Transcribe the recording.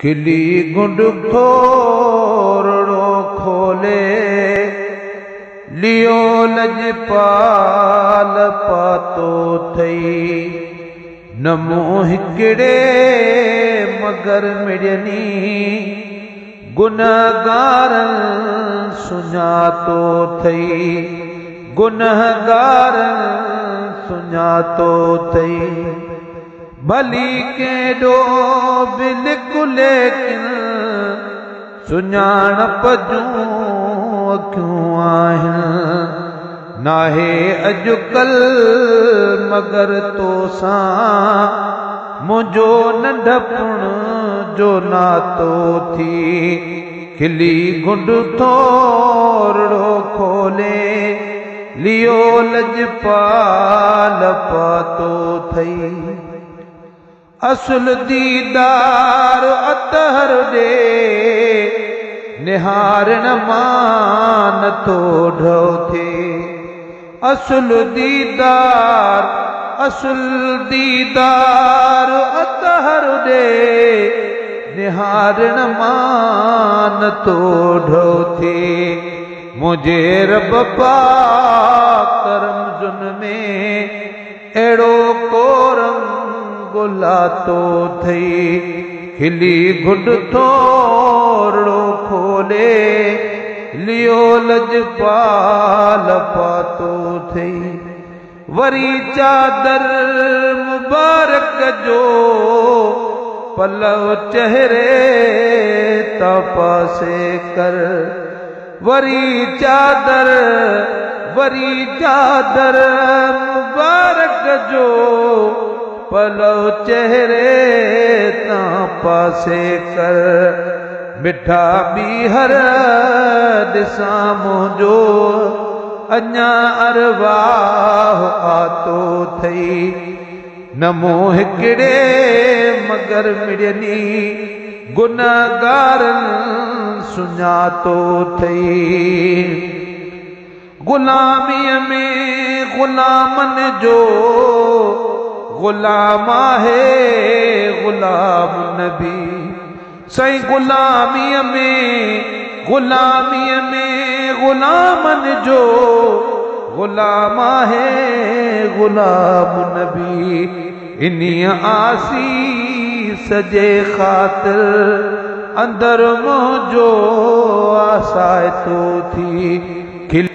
खिली गुंड थोरड़ो खोले लियो लजपाल पातो थई नमो हिकड़े मगर मिड़नी गुनहगार सुञातो थई गुनहगार सुञातो थई भली केॾो बिल्कुल लेकिन सुञाणप जूं अखियूं आहिनि नाहे अॼुकल्ह मगर तोसां मुंहिंजो नंढपण जो नातो थी खिली गुंड थोरड़ो खोले लियो लजपाल पातो थई असुल दीदार अतहर दे निहारण मान तो ढो थे असुल दीदार अतहर दे निहारण मान तो ढो थे मुझे रब पाक करम जुन में एड़ो कोरम गुलातो थई खिली गुंड थोरड़ो खोले लियो लजपाल पातो थई वरी चादर मुबारक जो पलव चेहरे ता पासे कर वरी चादर मुबारक जो पलव चेहरे ता पासे कर मिठा बीहर दिसा मुझो अञा अरवाह आतो थई नमो हिकड़े मगर मिड़नी गुनहगार सुञातो थई गुलामीअ में गुलामन जो गुलाम है गुलाम नबी सही गुलामीअ में गुलामन जो गुलाम है गुलाम नबी इन्हीं आसी सजे खातिर अंदर मुझो आसाए तो थी